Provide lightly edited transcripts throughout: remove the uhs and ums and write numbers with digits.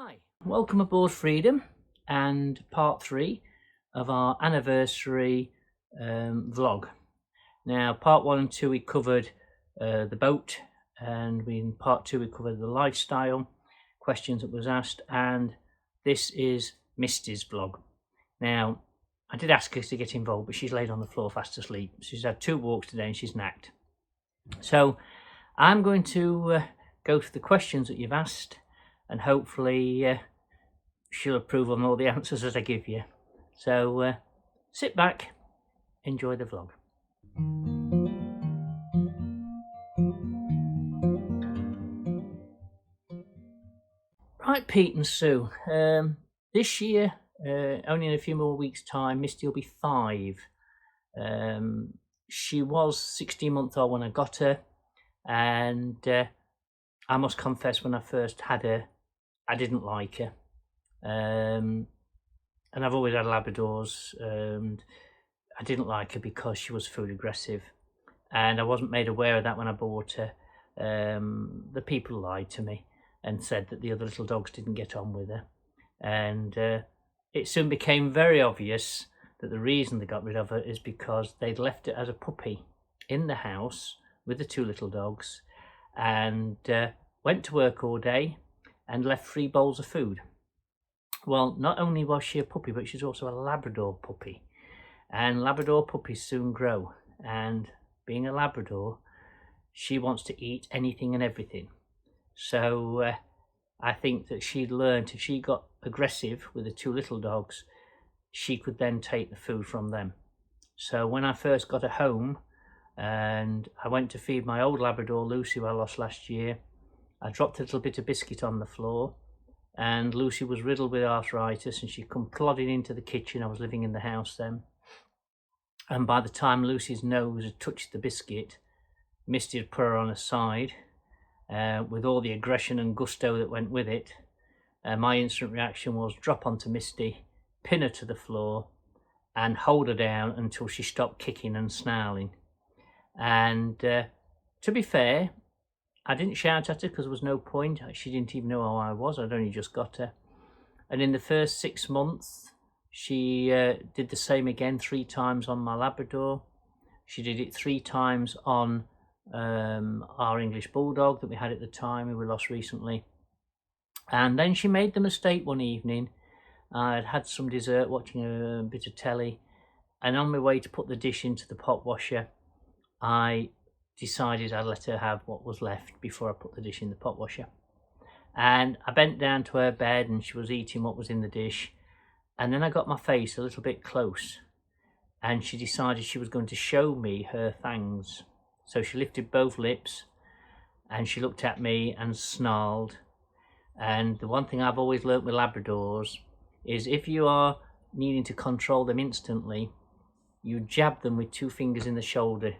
Hi, welcome aboard Freedom and part 3 of our anniversary vlog. Now part 1 and 2 we covered the boat, and in part 2 we covered the lifestyle questions that was asked, and this is Misty's vlog. Now I did ask her to get involved, but she's laid on the floor fast asleep. She's had 2 walks today and she's knacked. So I'm going to go through the questions that you've asked, and hopefully she'll approve on all the answers that I give you. So sit back, enjoy the vlog. Right, Pete and Sue, this year, only in a few more weeks' time, Misty will be 5. She was 16 months old when I got her, and I must confess, when I first had her, I didn't like her. And I've always had Labradors, and I didn't like her because she was food aggressive, and I wasn't made aware of that when I bought her. The people lied to me and said that the other little dogs didn't get on with her, and it soon became very obvious that the reason they got rid of her is because they'd left her as a puppy in the house with the 2 little dogs, and went to work all day and left 3 bowls of food. Well, not only was she a puppy, but she's also a Labrador puppy, and Labrador puppies soon grow, and being a Labrador, she wants to eat anything and everything. So I think that she'd learned, if she got aggressive with the 2 little dogs, she could then take the food from them. So when I first got her home and I went to feed my old Labrador Lucy, who I lost last year, I dropped a little bit of biscuit on the floor, and Lucy was riddled with arthritis, and she come plodding into the kitchen. I was living in the house then, and by the time Lucy's nose had touched the biscuit, Misty had put her on her side with all the aggression and gusto that went with it. My instant reaction was drop onto Misty, pin her to the floor, and hold her down until she stopped kicking and snarling. And to be fair, I didn't shout at her because there was no point. She didn't even know how I was. I'd only just got her. And in the first 6 months, she did the same again 3 times on my Labrador. She did it 3 times on our English Bulldog that we had at the time, who we lost recently. And then she made the mistake one evening. I'd had some dessert, watching a bit of telly, and on my way to put the dish into the pot washer, I decided I'd let her have what was left before I put the dish in the pot washer. And I bent down to her bed, and she was eating what was in the dish, and then I got my face a little bit close, and she decided she was going to show me her fangs. So she lifted both lips and she looked at me and snarled. And the one thing I've always learnt with Labradors is if you are needing to control them instantly, you jab them with 2 fingers in the shoulder.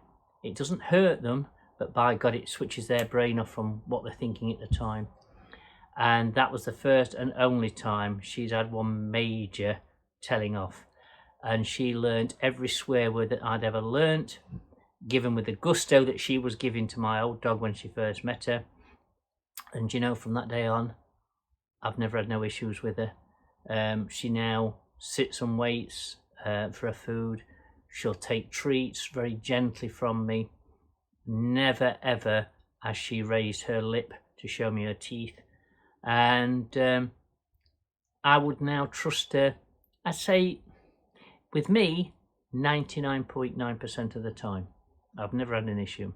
It doesn't hurt them, but by God, it switches their brain off from what they're thinking at the time. And that was the first and only time she's had one major telling off. And she learnt every swear word that I'd ever learnt, given with the gusto that she was giving to my old dog when she first met her. And you know, from that day on, I've never had no issues with her. She now sits and waits for her food. She'll take treats very gently from me. Never ever has she raised her lip to show me her teeth. And I would now trust her, I'd say, with me, 99.9% of the time. I've never had an issue.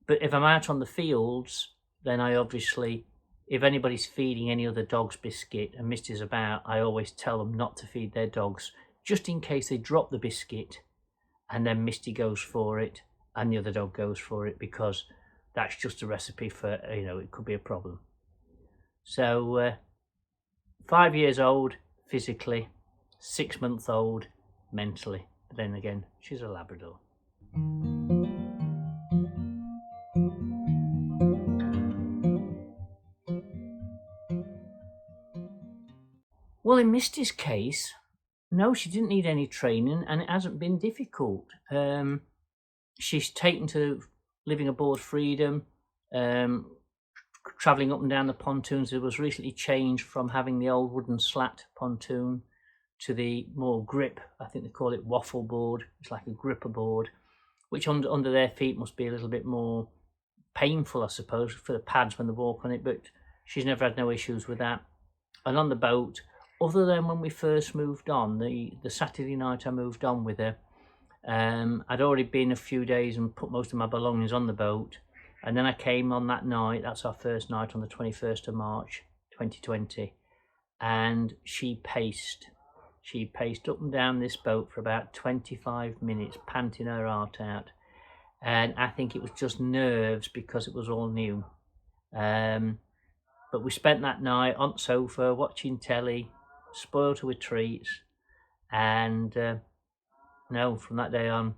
But if I'm out on the fields, then I obviously, if anybody's feeding any other dog's biscuit and Misty's about, I always tell them not to feed their dogs, just in case they drop the biscuit and then Misty goes for it and the other dog goes for it, because that's just a recipe for, you know, it could be a problem. So 5 years old physically, 6 months old mentally, but then again, she's a Labrador. Well, in Misty's case, no, she didn't need any training, and it hasn't been difficult. She's taken to living aboard Freedom travelling up and down the pontoons. It was recently changed from having the old wooden slat pontoon to the more grip, I think they call it waffle board. It's like a gripper board, which under their feet must be a little bit more painful, I suppose, for the pads when they walk on it, but she's never had no issues with that. And on the boat, other than when we first moved on, the Saturday night I moved on with her, I'd already been a few days and put most of my belongings on the boat, and then I came on that night. That's our first night, on the 21st of March 2020, and she paced up and down this boat for about 25 minutes, panting her heart out. And I think it was just nerves because it was all new. But we spent that night on the sofa watching telly, spoiled her with treats, and no, from that day on,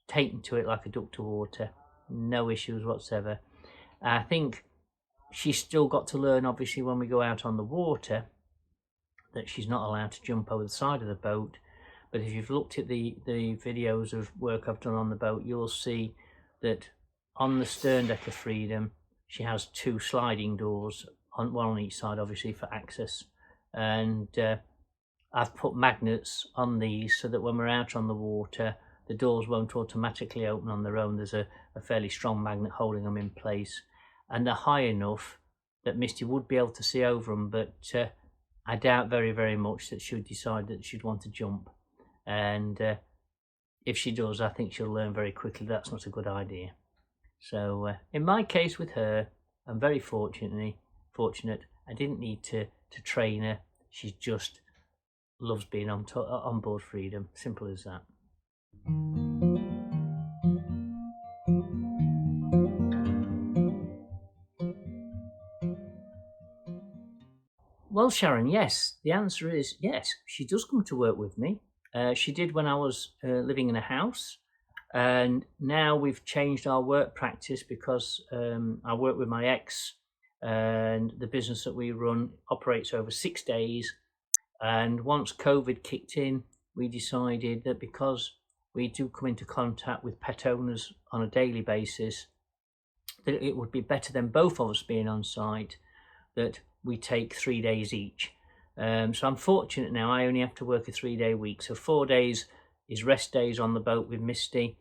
taken to it like a duck to water. No issues whatsoever. I think she's still got to learn, obviously, when we go out on the water, that she's not allowed to jump over the side of the boat. But if you've looked at the videos of work I've done on the boat, you'll see that on the stern deck of Freedom, she has 2 sliding doors, one on each side, obviously, for access. And I've put magnets on these so that when we're out on the water, the doors won't automatically open on their own. There's a fairly strong magnet holding them in place. And they're high enough that Misty would be able to see over them, but I doubt very, very much that she would decide that she'd want to jump. And if she does, I think she'll learn very quickly that's not a good idea. So in my case with her, I'm very fortunate. I didn't need to train her. She just loves being on board Freedom. Simple as that. Well, Sharon, yes. The answer is yes. She does come to work with me. She did when I was living in a house, and now we've changed our work practice because I work with my ex, and the business that we run operates over 6 days. And once COVID kicked in, we decided that because we do come into contact with pet owners on a daily basis, that it would be better than both of us being on site, that we take 3 days each. So I'm fortunate now, I only have to work a 3-day week. So 4 days is rest days on the boat with Misty,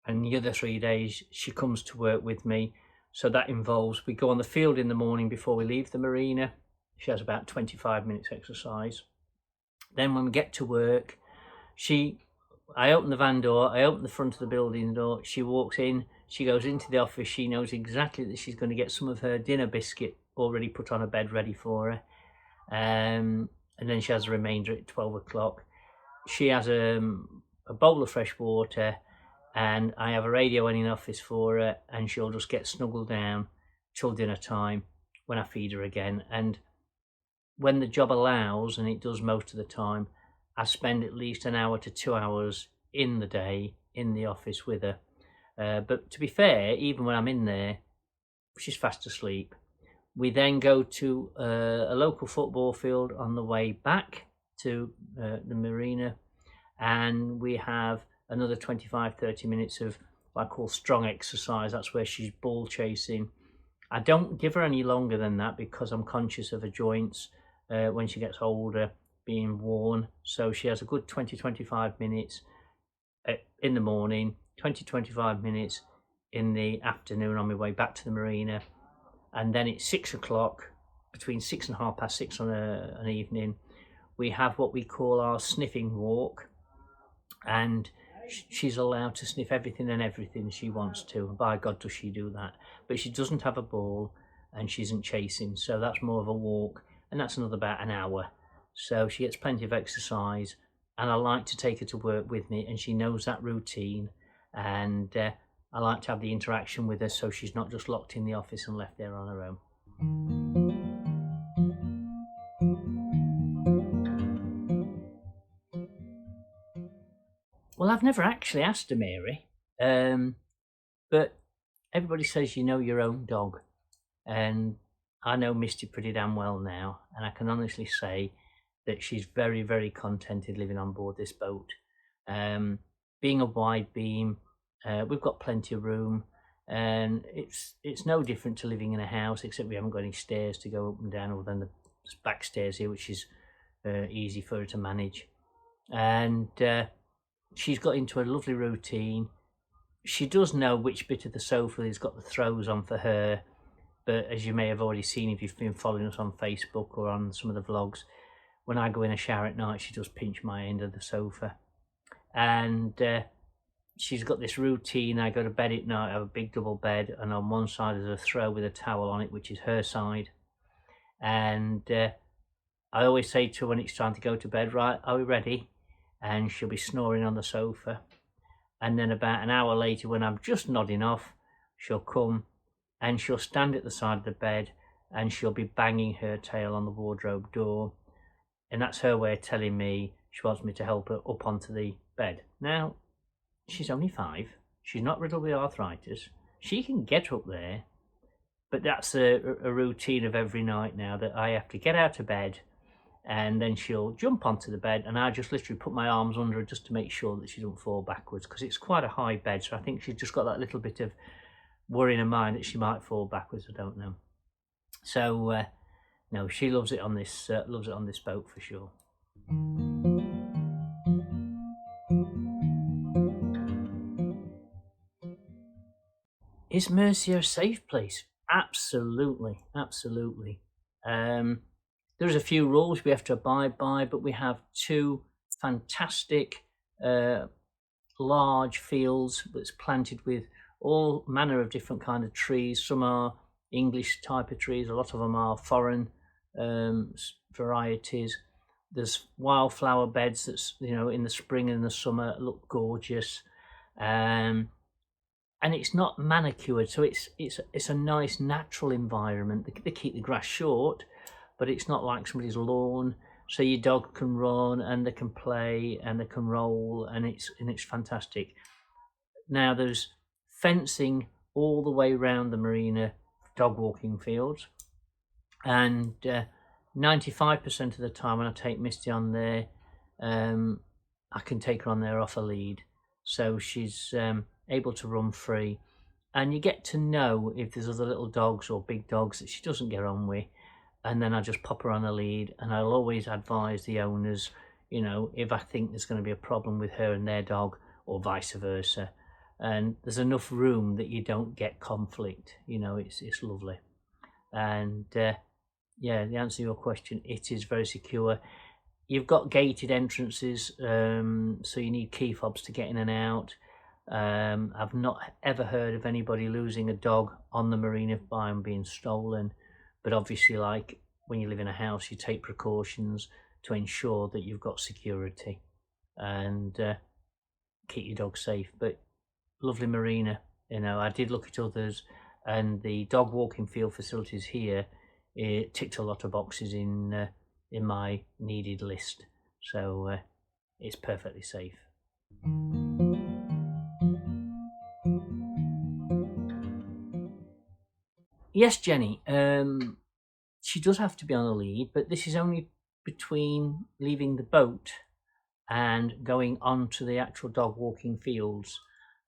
and the other 3 days she comes to work with me. So that involves, we go on the field in the morning before we leave the marina. She has about 25 minutes exercise. Then when we get to work, I open the van door, I open the front of the building door, she walks in, she goes into the office, she knows exactly that she's going to get some of her dinner biscuit already put on a bed ready for her. And then she has the remainder at 12 o'clock. She has a bowl of fresh water, and I have a radio in the office for her, and she'll just get snuggled down till dinner time when I feed her again. And when the job allows, and it does most of the time, I spend at least an hour to 2 hours in the day in the office with her. But to be fair, even when I'm in there, she's fast asleep. We then go to a local football field on the way back to the marina, and we have another 25-30 minutes of what I call strong exercise. That's where she's ball chasing. I don't give her any longer than that because I'm conscious of her joints when she gets older being worn. So she has a good 20-25 minutes in the morning, 20-25 minutes in the afternoon on my way back to the marina. And then at 6 o'clock, between 6 and 6:30 on an evening, we have what we call our sniffing walk. And she's allowed to sniff everything and everything she wants to. And by God, does she do that. But she doesn't have a ball and she isn't chasing. So that's more of a walk. And that's another about an hour. So she gets plenty of exercise. And I like to take her to work with me. And she knows that routine. And I like to have the interaction with her so she's not just locked in the office and left there on her own. Well, I've never actually asked her, Mary, but everybody says you know your own dog, and I know Misty pretty damn well now, and I can honestly say that she's very, very contented living on board this boat. Being a wide beam, we've got plenty of room. and it's no different to living in a house, except we haven't got any stairs to go up and down other than the back stairs here, which is easy for her to manage. And she's got into a lovely routine. She does know which bit of the sofa has got the throws on for her, but as you may have already seen if you've been following us on Facebook or on some of the vlogs, when I go in a shower at night, she does pinch my end of the sofa. And she's got this routine. I go to bed at night, I have a big double bed, and on one side is a throw with a towel on it, which is her side. And I always say to her when it's time to go to bed, right, are we ready? And she'll be snoring on the sofa. And then about an hour later, when I'm just nodding off, she'll come and she'll stand at the side of the bed and she'll be banging her tail on the wardrobe door. And that's her way of telling me she wants me to help her up onto the bed. Now, she's only 5. She's not riddled with arthritis. She can get up there, but that's a routine of every night now, that I have to get out of bed, and then she'll jump onto the bed, and I just literally put my arms under her just to make sure that she doesn't fall backwards, because it's quite a high bed, so I think she's just got that little bit of worry in her mind that she might fall backwards. I don't know. So no, she loves it on this boat for sure. Is Mersey a safe place? Absolutely, absolutely. There's a few rules we have to abide by, but we have 2 fantastic large fields that's planted with all manner of different kind of trees. Some are English type of trees, a lot of them are foreign varieties. There's wildflower beds that's, you know, in the spring and the summer look gorgeous. And it's not manicured, so it's a nice natural environment. They keep the grass short, but it's not like somebody's lawn, so your dog can run and they can play and they can roll, and it's fantastic. Now there's fencing all the way around the marina, dog walking fields, and 95% of the time when I take Misty on there, I can take her on there off a lead, so she's able to run free, and you get to know if there's other little dogs or big dogs that she doesn't get on with, and then I just pop her on a lead, and I'll always advise the owners, you know, if I think there's going to be a problem with her and their dog, or vice versa, and there's enough room that you don't get conflict. You know, it's lovely. And yeah, the answer to your question, it is very secure. You've got gated entrances, so you need key fobs to get in and out. I've not ever heard of anybody losing a dog on the marina by them being stolen, but obviously, like when you live in a house, you take precautions to ensure that you've got security and keep your dog safe. But lovely marina, you know. I did look at others, and the dog walking field facilities here, it ticked a lot of boxes in my needed list, so it's perfectly safe. Yes, Jenny, she does have to be on a lead, but this is only between leaving the boat and going on to the actual dog walking fields.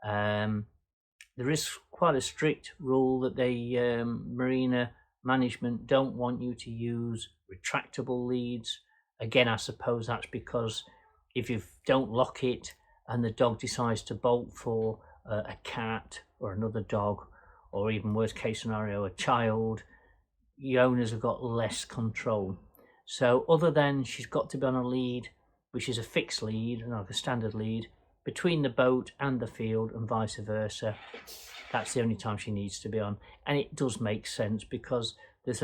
There is quite a strict rule that the marina management don't want you to use retractable leads. Again, I suppose that's because if you don't lock it and the dog decides to bolt for a cat or another dog, or even worst case scenario, a child, the owners have got less control. So other than she's got to be on a lead, which is a fixed lead, like a standard lead, between the boat and the field and vice versa, that's the only time she needs to be on. And it does make sense, because there's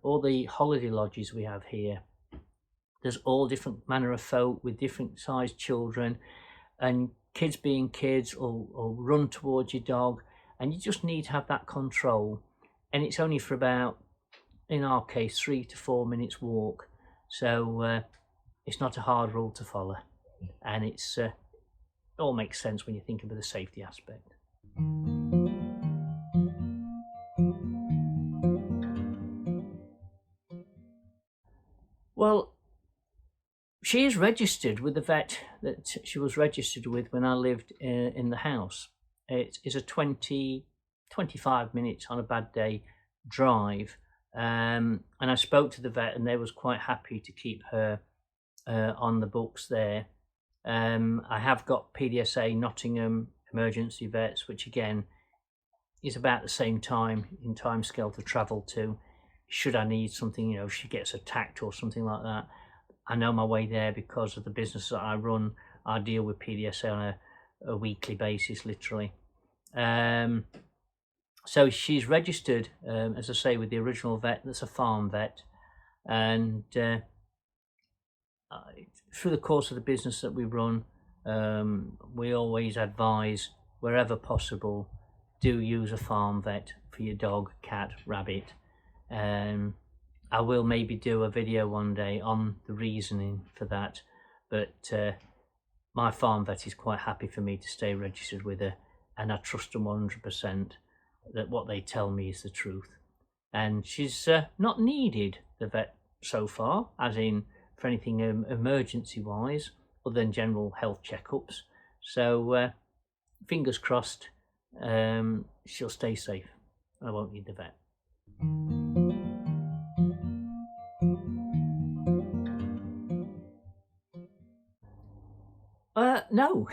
all the holiday lodges we have here, there's all different manner of folk with different sized children, and kids being kids or run towards your dog, and you just need to have that control. And it's only for about, in our case, 3 to 4 minutes walk, so it's not a hard rule to follow, and it all makes sense when you think about the safety aspect. Well, she is registered with the vet that she was registered with when I lived in the house. It is a 20 25 minutes on a bad day drive. And I spoke to the vet, and they was quite happy to keep her on the books there. I have got PDSA Nottingham emergency vets, which again is about the same time scale to travel to. Should I need something, you know, if she gets attacked or something like that, I know my way there because of the business that I run. I deal with PDSA on a weekly basis, literally. So she's registered, as I say, with the original vet. That's a farm vet, and through the course of the business that we run, we always advise, wherever possible, do use a farm vet for your dog, cat, rabbit. I will maybe do a video one day on the reasoning for that, but my farm vet is quite happy for me to stay registered with her, and I trust them 100% that what they tell me is the truth. And she's not needed the vet so far, as in for anything emergency wise, other than general health checkups. So fingers crossed, she'll stay safe. I won't need the vet. No.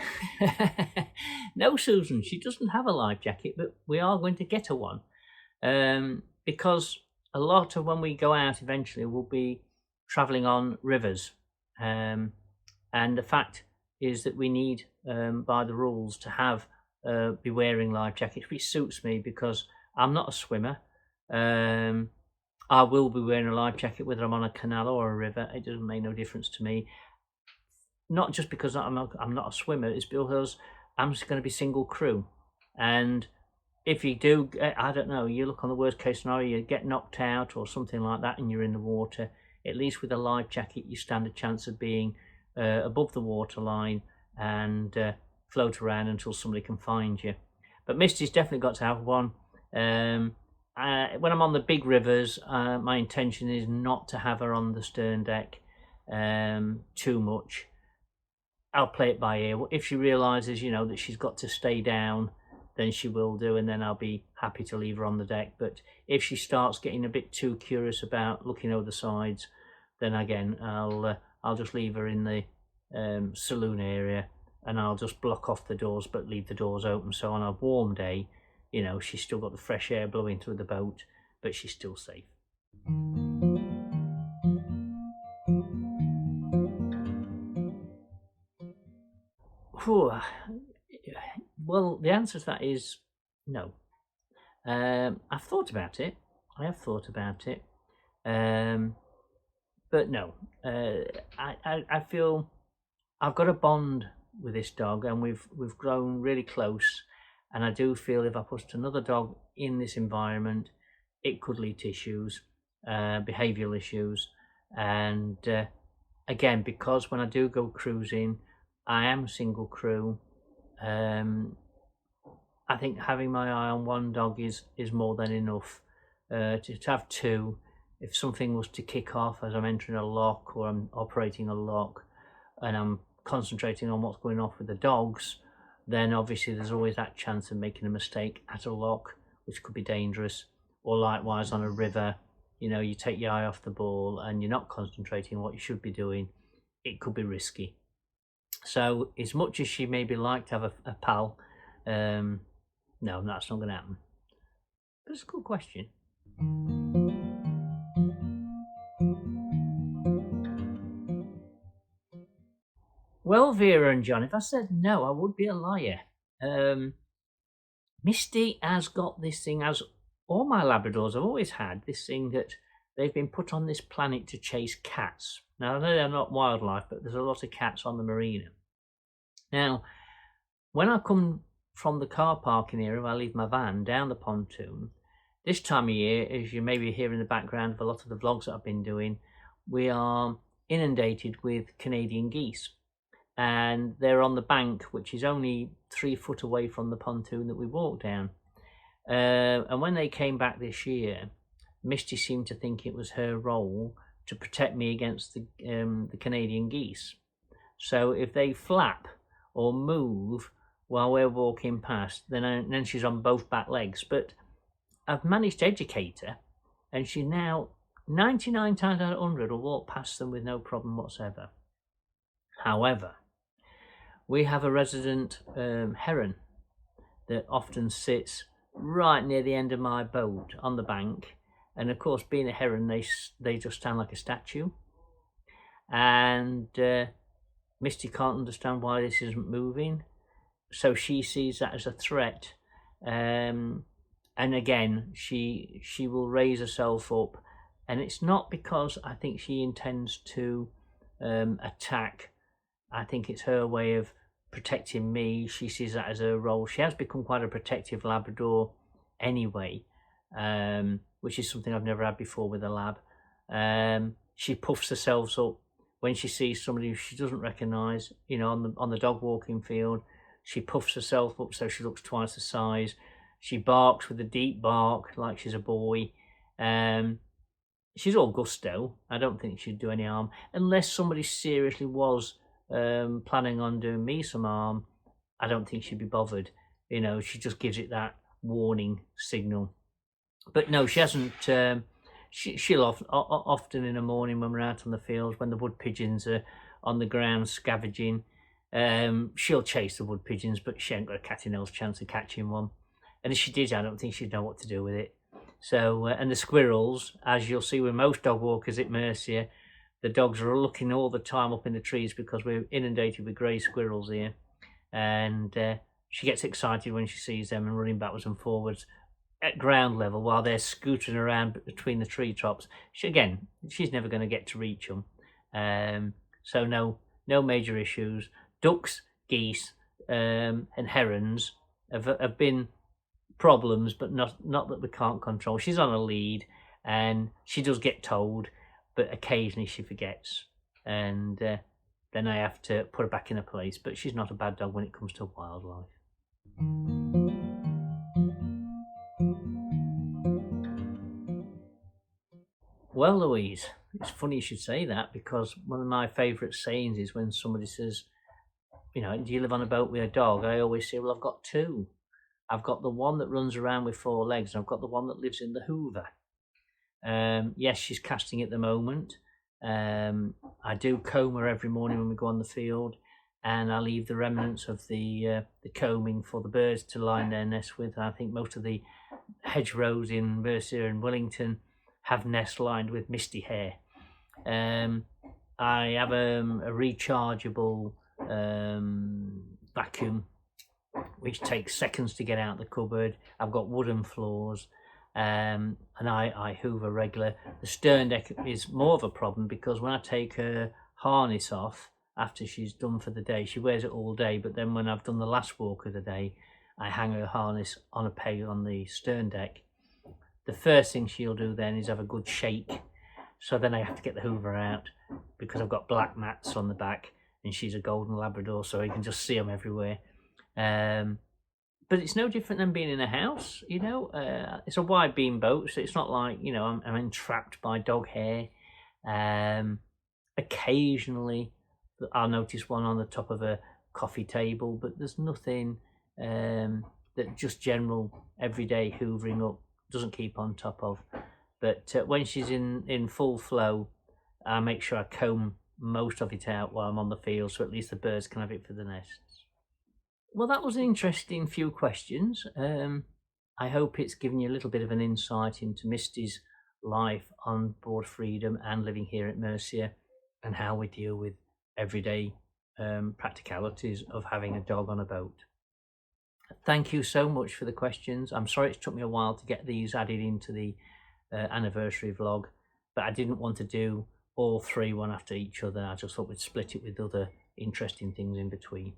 No, Susan, she doesn't have a life jacket, but we are going to get her one. Because a lot of when we go out eventually we'll be travelling on rivers. And the fact is that we need, by the rules, to have be wearing life jackets, which suits me because I'm not a swimmer. I will be wearing a life jacket whether I'm on a canal or a river. It doesn't make no difference to me. Not just because I'm not a swimmer, it's because I'm just going to be single crew. And if you do, I don't know, you look on the worst case scenario, you get knocked out or something like that and you're in the water, at least with a life jacket you stand a chance of being above the waterline and float around until somebody can find you. But Misty's definitely got to have one. When I'm on the big rivers, my intention is not to have her on the stern deck too much. I'll play it by ear. If she realises, you know, that she's got to stay down, then she will do, and then I'll be happy to leave her on the deck. But if she starts getting a bit too curious about looking over the sides, then again, I'll just leave her in the saloon area, and I'll just block off the doors, but leave the doors open. So on a warm day, you know, she's still got the fresh air blowing through the boat, but she's still safe. Well, the answer to that is no. I've thought about it. I have thought about it. But no. I feel I've got a bond with this dog, and we've grown really close. And I do feel if I put another dog in this environment, it could lead to issues, behavioural issues. And again, because when I do go cruising, I am single crew. I think having my eye on one dog is more than enough. To have two, if something was to kick off as I'm entering a lock or I'm operating a lock and I'm concentrating on what's going off with the dogs, then obviously there's always that chance of making a mistake at a lock, which could be dangerous. Or likewise on a river, you know, you take your eye off the ball and you're not concentrating on what you should be doing, it could be risky. So as much as she maybe like to have a pal, no, that's not going to happen. But it's a good question. Well, Vera and John, if I said no, I would be a liar. Misty has got this thing, as all my Labradors have always had, this thing that they've been put on this planet to chase cats. Now, I know they're not wildlife, but there's a lot of cats on the marina. Now, when I come from the car parking area, I leave my van down the pontoon, this time of year, as you maybe hear in the background of a lot of the vlogs that I've been doing, we are inundated with Canadian geese. And they're on the bank, which is only 3 foot away from the pontoon that we walked down. And when they came back this year, Misty seemed to think it was her role to protect me against the Canadian geese. So if they flap or move while we're walking past, then she's on both back legs. But I've managed to educate her, and she now 99 times out of 100 will walk past them with no problem whatsoever. However, we have a resident heron that often sits right near the end of my boat on the bank, and of course, being a heron, they just stand like a statue. And Misty can't understand why this isn't moving, so she sees that as a threat. And again, she will raise herself up, and it's not because I think she intends to attack. I think it's her way of protecting me. She sees that as her role. She has become quite a protective Labrador anyway, which is something I've never had before with a lab. She puffs herself up when she sees somebody who she doesn't recognise, you know, on the dog walking field. She puffs herself up so she looks twice the size. She barks with a deep bark like she's a boy. She's all gusto. I don't think she'd do any harm unless somebody seriously was planning on doing me some harm. I don't think she'd be bothered. You know, she just gives it that warning signal. But no, she hasn't. She'll often in the morning when we're out on the fields, when the wood pigeons are on the ground scavenging, she'll chase the wood pigeons, but she ain't got a cat in hell's chance of catching one. And if she did, I don't think she'd know what to do with it. So, and the squirrels, as you'll see with most dog walkers at Mercia, the dogs are looking all the time up in the trees because we're inundated with grey squirrels here. And she gets excited when she sees them and running backwards and forwards at ground level while they're scootering around between the tree tops. She's never going to get to reach them. So no major issues. Ducks, geese, and herons have been problems, but not that we can't control. She's on a lead, and she does get told, but occasionally she forgets, and then I have to put her back in her place. But she's not a bad dog when it comes to wildlife. Well, Louise, it's funny you should say that, because one of my favourite sayings is when somebody says, you know, do you live on a boat with a dog? I always say, well, I've got two. I've got the one that runs around with four legs, and I've got the one that lives in the Hoover. Yes, she's casting at the moment. I do comb her every morning when we go on the field, and I leave the remnants of the combing for the birds to line their nests with. I think most of the hedgerows in Mercia and Wellington have nests lined with misty hair. I have a rechargeable vacuum which takes seconds to get out the cupboard. I've got wooden floors, and I hoover regular. The stern deck is more of a problem because when I take her harness off after she's done for the day, she wears it all day, but then when I've done the last walk of the day, I hang her harness on a peg on the stern deck. The first thing she'll do then is have a good shake, so then I have to get the hoover out because I've got black mats on the back, and she's a golden Labrador, so you can just see them everywhere. But it's no different than being in a house, you know. It's a Widebeam boat, so it's not like, you know, I'm entrapped by dog hair. Occasionally I'll notice one on the top of a coffee table, but there's nothing that just general everyday hoovering up doesn't keep on top of. But when she's in full flow, I make sure I comb most of it out while I'm on the field, so at least the birds can have it for the nests. Well, that was an interesting few questions. I hope it's given you a little bit of an insight into Misty's life on board Freedom and living here at Mercia, and how we deal with everyday practicalities of having a dog on a boat. Thank you so much for the questions. I'm sorry it took me a while to get these added into the anniversary vlog, but I didn't want to do all three one after each other. I just thought we'd split it with other interesting things in between.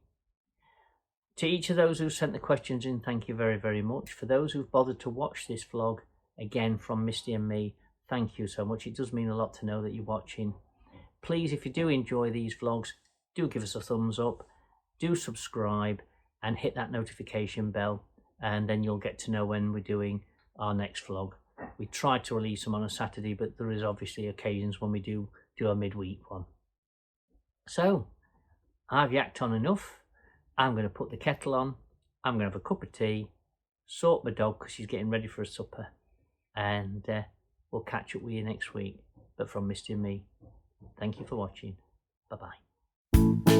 To each of those who sent the questions in, thank you very, very much. For those who've bothered to watch this vlog, again from Misty and Me, thank you so much. It does mean a lot to know that you're watching. Please, if you do enjoy these vlogs, do give us a thumbs up, do subscribe, and hit that notification bell, and then you'll get to know when we're doing our next vlog. We try to release them on a Saturday, but there is obviously occasions when we do a midweek one. So, I've yacked on enough. I'm going to put the kettle on I'm going to have a cup of tea, sort my dog because she's getting ready for a supper, and we'll catch up with you next week. But from Misty and Me, thank you for watching. Bye-bye.